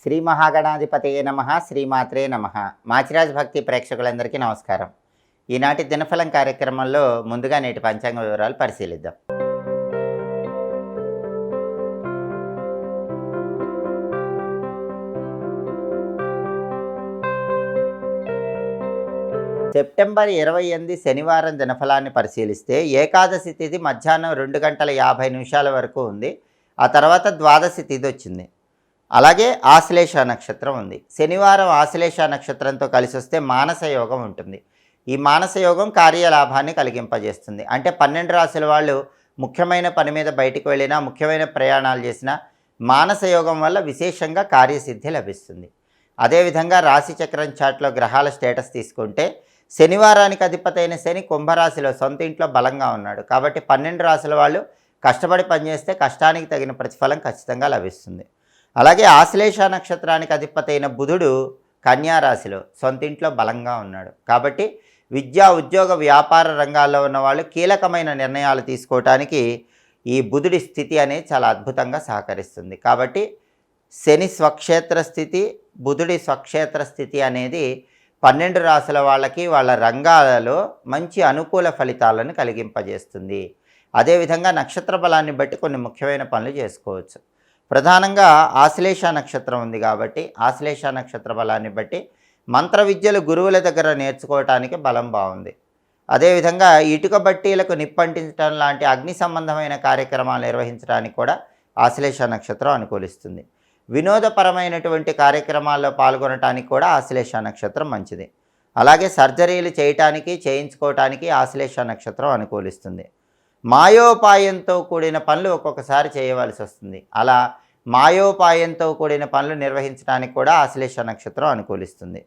శ్రీ మహాగణాధిపతయే నమః. శ్రీమాత్రే నమః. మాచిరాజ్ భక్తి ప్రేక్షకులందరికీ నమస్కారం. ఈనాటి దినఫలం కార్యక్రమంలో ముందుగా నేటి పంచాంగ వివరాలు పరిశీలిద్దాం. సెప్టెంబర్ 28 శనివారం దినఫలాన్ని పరిశీలిస్తే ఏకాదశి తిథి మధ్యాహ్నం 2:50 వరకు ఉంది. ఆ తర్వాత ద్వాదశి తిథి వచ్చింది. అలాగే ఆశ్లేష నక్షత్రం ఉంది. శనివారం ఆశ్లేష నక్షత్రంతో కలిసి వస్తే మానస యోగం ఉంటుంది. ఈ మానస యోగం కార్యలాభాన్ని కలిగింపజేస్తుంది. అంటే 12 రాశుల వాళ్ళు ముఖ్యమైన పని మీద బయటికి వెళ్ళినా, ముఖ్యమైన ప్రయాణాలు చేసినా మానస యోగం వల్ల విశేషంగా కార్యసిద్ధి లభిస్తుంది. అదేవిధంగా రాశిచక్రం చాట్లో గ్రహాల స్టేటస్ తీసుకుంటే శనివారానికి అధిపతైన శని కుంభరాశిలో సొంత ఇంట్లో బలంగా ఉన్నాడు. కాబట్టి 12 రాశుల వాళ్ళు కష్టపడి పనిచేస్తే కష్టానికి తగిన ప్రతిఫలం ఖచ్చితంగా లభిస్తుంది. అలాగే ఆశ్లేష నక్షత్రానికి అధిపతైన బుధుడు కన్యారాశిలో సొంత ఇంట్లో బలంగా ఉన్నాడు. కాబట్టి విద్యా, ఉద్యోగ, వ్యాపార రంగాల్లో ఉన్న వాళ్ళు కీలకమైన నిర్ణయాలు తీసుకోవటానికి ఈ బుధుడి స్థితి అనేది చాలా అద్భుతంగా సహకరిస్తుంది. కాబట్టి శని స్వక్షేత్ర స్థితి, బుధుడి స్వక్షేత్ర స్థితి అనేది 12 రాశుల వాళ్ళకి వాళ్ళ రంగాలలో మంచి అనుకూల ఫలితాలను కలిగింపజేస్తుంది. అదేవిధంగా నక్షత్ర బలాన్ని బట్టి కొన్ని ముఖ్యమైన పనులు చేసుకోవచ్చు. ప్రధానంగా ఆశ్లేష నక్షత్రం ఉంది కాబట్టి ఆశ్లేష నక్షత్ర బలాన్ని బట్టి మంత్ర విద్యలు గురువుల దగ్గర నేర్చుకోవటానికి బలం బాగుంది. అదేవిధంగా ఇటుక బట్టీలకు నిప్పంటించడం లాంటి అగ్ని సంబంధమైన కార్యక్రమాలు నిర్వహించడానికి కూడా ఆశ్లేష నక్షత్రం అనుకూలిస్తుంది. వినోదపరమైనటువంటి కార్యక్రమాల్లో పాల్గొనడానికి కూడా ఆశ్లేష నక్షత్రం మంచిది. అలాగే సర్జరీలు చేయటానికి, చేయించుకోవటానికి ఆశ్లేష నక్షత్రం అనుకూలిస్తుంది. మాయోపాయంతో కూడిన పనులు ఒక్కొక్కసారి చేయవలసి వస్తుంది. అలా మాయోపాయంతో కూడిన పనులు నిర్వహించడానికి కూడా ఆశ్లేష నక్షత్రం అనుకూలిస్తుంది.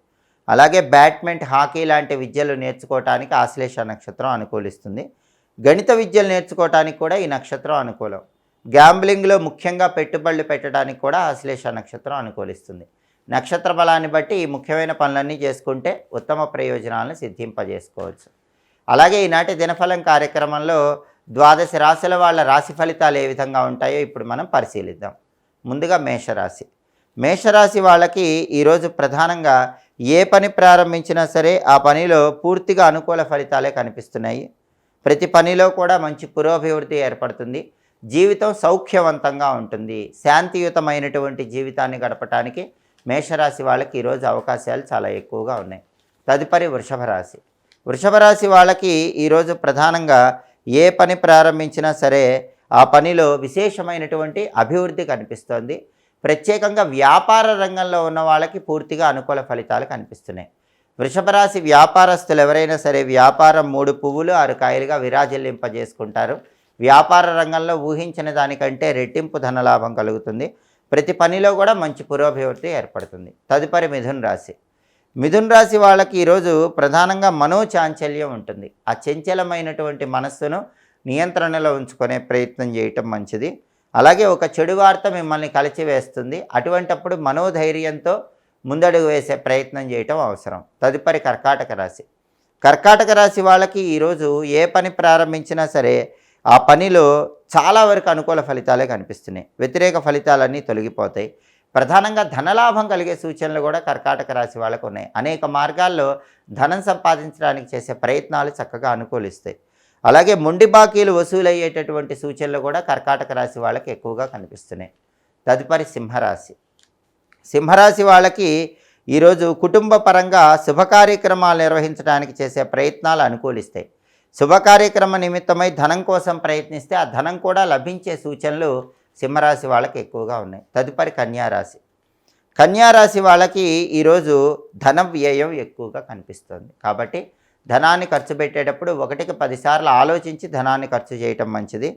అలాగే బ్యాడ్మింటన్, హాకీ లాంటి విద్యలు నేర్చుకోవటానికి ఆశ్లేష నక్షత్రం అనుకూలిస్తుంది. గణిత విద్యలు నేర్చుకోవటానికి కూడా ఈ నక్షత్రం అనుకూలం. గ్యాంబ్లింగ్లో ముఖ్యంగా పెట్టుబడులు పెట్టడానికి కూడా ఆశ్లేష నక్షత్రం అనుకూలిస్తుంది. నక్షత్ర బలాన్ని బట్టి ఈ ముఖ్యమైన పనులన్నీ చేసుకుంటే ఉత్తమ ప్రయోజనాలను సిద్ధింపజేసుకోవచ్చు. అలాగే ఈనాటి దినఫలం కార్యక్రమంలో ద్వాదశ రాశుల వాళ్ళ రాశి ఫలితాలు ఏ విధంగా ఉంటాయో ఇప్పుడు మనం పరిశీలిద్దాం. ముందుగా మేషరాశి. మేషరాశి వాళ్ళకి ఈరోజు ప్రధానంగా ఏ పని ప్రారంభించినా సరే ఆ పనిలో పూర్తిగా అనుకూల ఫలితాలే కనిపిస్తున్నాయి. ప్రతి పనిలో కూడా మంచి పురోభివృద్ధి ఏర్పడుతుంది. జీవితం సౌఖ్యవంతంగా ఉంటుంది. శాంతియుతమైనటువంటి జీవితాన్ని గడపడానికి మేషరాశి వాళ్ళకి ఈరోజు అవకాశాలు చాలా ఎక్కువగా ఉన్నాయి. తదుపరి వృషభ రాశి. వృషభ రాశి వాళ్ళకి ఈరోజు ప్రధానంగా ఏ పని ప్రారంభించినా సరే ఆ పనిలో విశేషమైనటువంటి అభివృద్ధి కనిపిస్తోంది. ప్రత్యేకంగా వ్యాపార రంగంలో ఉన్న వాళ్ళకి పూర్తిగా అనుకూల ఫలితాలు కనిపిస్తున్నాయి. వృషభ రాశి వ్యాపారస్తులు ఎవరైనా సరే వ్యాపారం 3 పువ్వులు 6 కాయలుగా విరాజిల్లింపజేసుకుంటారు. వ్యాపార రంగంలో ఊహించిన దానికంటే రెట్టింపు ధనలాభం కలుగుతుంది. ప్రతి పనిలో కూడా మంచి పురోభివృద్ధి ఏర్పడుతుంది. తదుపరి మిథున రాశి. మిథున రాశి వాళ్ళకి ఈరోజు ప్రధానంగా మనోచాంచల్యం ఉంటుంది. ఆ చంచలమైనటువంటి మనస్సును నియంత్రణలో ఉంచుకునే ప్రయత్నం చేయటం మంచిది. అలాగే ఒక చెడు వార్త మిమ్మల్ని కలిచివేస్తుంది. అటువంటప్పుడు మనోధైర్యంతో ముందడుగు వేసే ప్రయత్నం చేయటం అవసరం. తదుపరి కర్కాటక రాశి. కర్కాటక రాశి వాళ్ళకి ఈరోజు ఏ పని ప్రారంభించినా సరే ఆ పనిలో చాలా వరకు అనుకూల ఫలితాలే కనిపిస్తున్నాయి. వ్యతిరేక ఫలితాలన్నీ తొలగిపోతాయి. ప్రధానంగా ధనలాభం కలిగే సూచనలు కూడా కర్కాటక రాశి వాళ్ళకు ఉన్నాయి. అనేక మార్గాల్లో ధనం సంపాదించడానికి చేసే ప్రయత్నాలు చక్కగా అనుకూలిస్తాయి. అలాగే మొండి బాకీలు వసూలయ్యేటటువంటి సూచనలు కూడా కర్కాటక రాశి వాళ్ళకి ఎక్కువగా కనిపిస్తున్నాయి. తదుపరి సింహరాశి. సింహరాశి వాళ్ళకి ఈరోజు కుటుంబ పరంగా శుభ కార్యక్రమాలు నిర్వహించడానికి చేసే ప్రయత్నాలు అనుకూలిస్తాయి. శుభ కార్యక్రమ నిమిత్తమై ధనం కోసం ప్రయత్నిస్తే ఆ ధనం కూడా లభించే సూచనలు సింహరాశి వాళ్ళకి ఎక్కువగా ఉన్నాయి. తదుపరి కన్యారాశి. కన్యారాశి వాళ్ళకి ఈరోజు ధన వ్యయం ఎక్కువగా కనిపిస్తుంది. కాబట్టి ధనాన్ని ఖర్చు పెట్టేటప్పుడు 1కి 10 సార్లు ఆలోచించి ధనాన్ని ఖర్చు చేయటం మంచిది.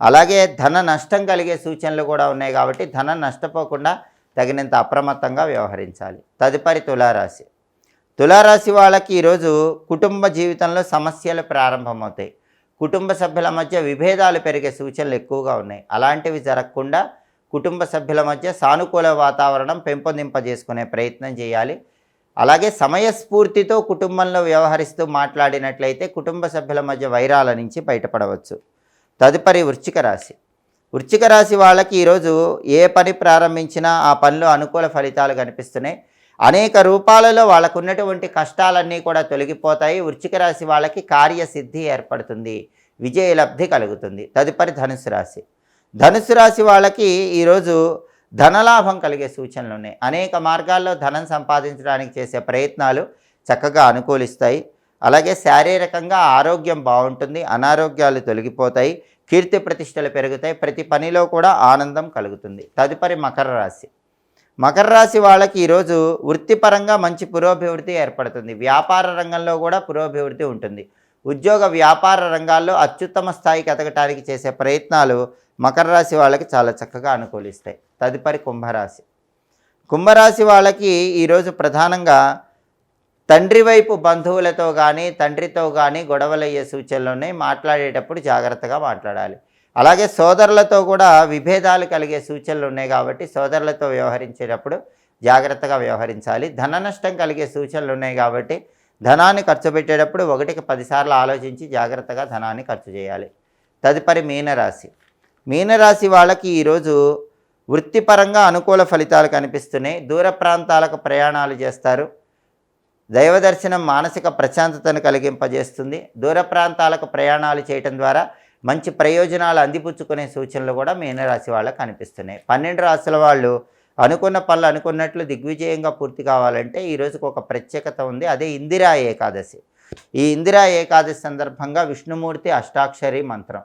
అలాగే ధన నష్టం కలిగే సూచనలు కూడా ఉన్నాయి కాబట్టి ధనం నష్టపోకుండా తగినంత అప్రమత్తంగా వ్యవహరించాలి. తదుపరి తులారాశి. తులారాశి వాళ్ళకి ఈరోజు కుటుంబ జీవితంలో సమస్యలు ప్రారంభమవుతాయి. కుటుంబ సభ్యుల మధ్య విభేదాలు పెరిగే సూచనలు ఎక్కువగా ఉన్నాయి. అలాంటివి జరగకుండా కుటుంబ సభ్యుల మధ్య సానుకూల వాతావరణం పెంపొందింపజేసుకునే ప్రయత్నం చేయాలి. అలాగే సమయస్ఫూర్తితో కుటుంబంలో వ్యవహరిస్తూ మాట్లాడినట్లయితే కుటుంబ సభ్యుల మధ్య వైరాల నుంచి బయటపడవచ్చు. తదుపరి వృశ్చిక రాశి. వృశ్చిక రాశి వాళ్ళకి ఈరోజు ఏ పని ప్రారంభించినా ఆ పనిలో అనుకూల ఫలితాలు కనిపిస్తున్నాయి. అనేక రూపాలలో వాళ్ళకు ఉన్నటువంటి కష్టాలన్నీ కూడా తొలగిపోతాయి. వృశ్చిక రాశి వాళ్ళకి కార్యసిద్ధి ఏర్పడుతుంది, విజయలబ్ధి కలుగుతుంది. తదుపరి ధనుసు రాశి. ధనుసు రాశి వాళ్ళకి ఈరోజు ధనలాభం కలిగే సూచనలు ఉన్నాయి. అనేక మార్గాల్లో ధనం సంపాదించడానికి చేసే ప్రయత్నాలు చక్కగా అనుకూలిస్తాయి. అలాగే శారీరకంగా ఆరోగ్యం బాగుంటుంది, అనారోగ్యాలు తొలగిపోతాయి, కీర్తి ప్రతిష్టలు పెరుగుతాయి, ప్రతి పనిలో కూడా ఆనందం కలుగుతుంది. తదుపరి మకర రాశి. మకర రాశి వాళ్ళకి ఈరోజు వృత్తిపరంగా మంచి పురోభివృద్ధి ఏర్పడుతుంది. వ్యాపార రంగంలో కూడా పురోభివృద్ధి ఉంటుంది. ఉద్యోగ వ్యాపార రంగాల్లో అత్యుత్తమ స్థాయికి ఎదగటానికి చేసే ప్రయత్నాలు మకర రాశి వాళ్ళకి చాలా చక్కగా అనుకూలిస్తాయి. తదుపరి కుంభరాశి. కుంభరాశి వాళ్ళకి ఈరోజు ప్రధానంగా తండ్రి వైపు బంధువులతో కానీ తండ్రితో కానీ గొడవలయ్యే సూచనలు ఉన్నాయి. మాట్లాడేటప్పుడు జాగ్రత్తగా మాట్లాడాలి. అలాగే సోదరులతో కూడా విభేదాలు కలిగే సూచనలు ఉన్నాయి కాబట్టి సోదరులతో వ్యవహరించేటప్పుడు జాగ్రత్తగా వ్యవహరించాలి. ధన నష్టం కలిగే సూచనలు ఉన్నాయి కాబట్టి ధనాన్ని ఖర్చు పెట్టేటప్పుడు 1కి 10 సార్లు ఆలోచించి జాగ్రత్తగా ధనాన్ని ఖర్చు చేయాలి. తదుపరి మీనరాశి. మీనరాశి వాళ్ళకి ఈరోజు వృత్తిపరంగా అనుకూల ఫలితాలు కనిపిస్తున్నాయి. దూర ప్రాంతాలకు ప్రయాణాలు చేస్తారు. దైవ దర్శనం మానసిక ప్రశాంతతను కలిగింపజేస్తుంది. దూర ప్రాంతాలకు ప్రయాణాలు చేయటం ద్వారా మంచి ప్రయోజనాలు అందిపుచ్చుకునే సూచనలు కూడా మీనరాశి వాళ్ళకు కనిపిస్తున్నాయి. 12 రాశుల వాళ్ళు అనుకున్న పనులు అనుకున్నట్లు దిగ్విజయంగా పూర్తి కావాలంటే ఈ రోజుకు ఒక ప్రత్యేకత ఉంది. అదే ఇందిరా ఏకాదశి. ఈ ఇందిరా ఏకాదశి సందర్భంగా విష్ణుమూర్తి అష్టాక్షరి మంత్రం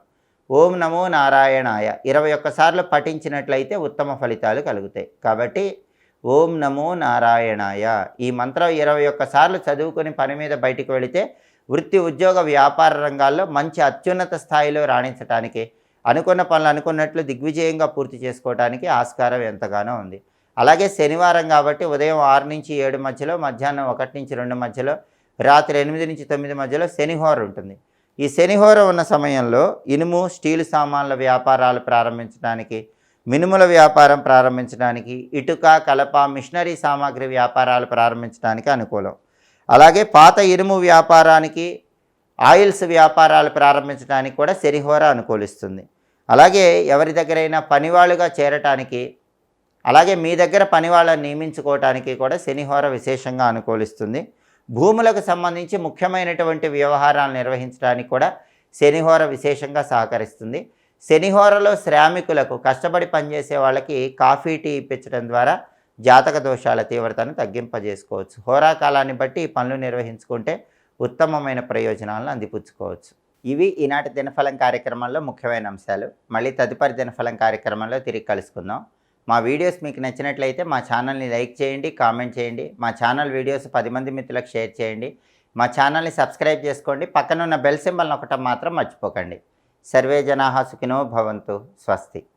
ఓం నమో నారాయణాయ 21 సార్లు పఠించినట్లయితే ఉత్తమ ఫలితాలు కలుగుతాయి. కాబట్టి ఓం నమో నారాయణాయ ఈ మంత్రం 21 సార్లు చదువుకొని పని మీద బయటికి వెళితే వృత్తి ఉద్యోగ వ్యాపార రంగాల్లో మంచి అత్యున్నత స్థాయిలో రాణించడానికి, అనుకున్న పనులు అనుకున్నట్లు దిగ్విజయంగా పూర్తి చేసుకోవడానికి ఆస్కారం ఎంతగానో ఉంది. అలాగే శనివారం కాబట్టి ఉదయం 6 నుంచి 7 మధ్యలో, మధ్యాహ్నం 1 నుంచి 2 మధ్యలో, రాత్రి 8 నుంచి 9 మధ్యలో శనిహోర ఉంటుంది. ఈ శనిహోర ఉన్న సమయంలో ఇనుము స్టీలు సామాన్ల వ్యాపారాలు ప్రారంభించడానికి, మినుముల వ్యాపారం ప్రారంభించడానికి, ఇటుక కలప మిషనరీ సామాగ్రి వ్యాపారాలు ప్రారంభించడానికి అనుకూలం. అలాగే పాత ఇనుము వ్యాపారానికి, ఆయిల్స్ వ్యాపారాలు ప్రారంభించడానికి కూడా శనిహోర అనుకూలిస్తుంది. అలాగే ఎవరి దగ్గరైనా పనివాళ్ళుగా చేరటానికి, అలాగే మీ దగ్గర పనివాళ్ళని నియమించుకోవటానికి కూడా శనిహోర విశేషంగా అనుకూలిస్తుంది. భూములకు సంబంధించి ముఖ్యమైనటువంటి వ్యవహారాలు నిర్వహించడానికి కూడా శనిహోర విశేషంగా సహకరిస్తుంది. శనిహోరలో శ్రామికులకు, కష్టపడి పనిచేసే వాళ్ళకి కాఫీ టీ ఇప్పించడం ద్వారా జాతక దోషాల తీవ్రతను తగ్గింపజేసుకోవచ్చు. హోరాకాలాన్ని బట్టి ఈ పనులు నిర్వహించుకుంటే ఉత్తమమైన ప్రయోజనాలను అందిపుచ్చుకోవచ్చు. ఇవి ఈనాటి దినఫలం కార్యక్రమంలో ముఖ్యమైన అంశాలు. మళ్ళీ తదుపరి దినఫలం కార్యక్రమంలో తిరిగి కలుసుకుందాం. మా వీడియోస్ మీకు నచ్చినట్లయితే మా ఛానల్ని లైక్ చేయండి, కామెంట్ చేయండి. మా ఛానల్ వీడియోస్ 10 మంది మిత్రులకు షేర్ చేయండి. మా ఛానల్ని సబ్స్క్రైబ్ చేసుకోండి. పక్కనున్న బెల్ సింబల్ నొక్కటం మాత్రం మర్చిపోకండి. సర్వే జనాః సుఖినో భవంతు. స్వస్తి.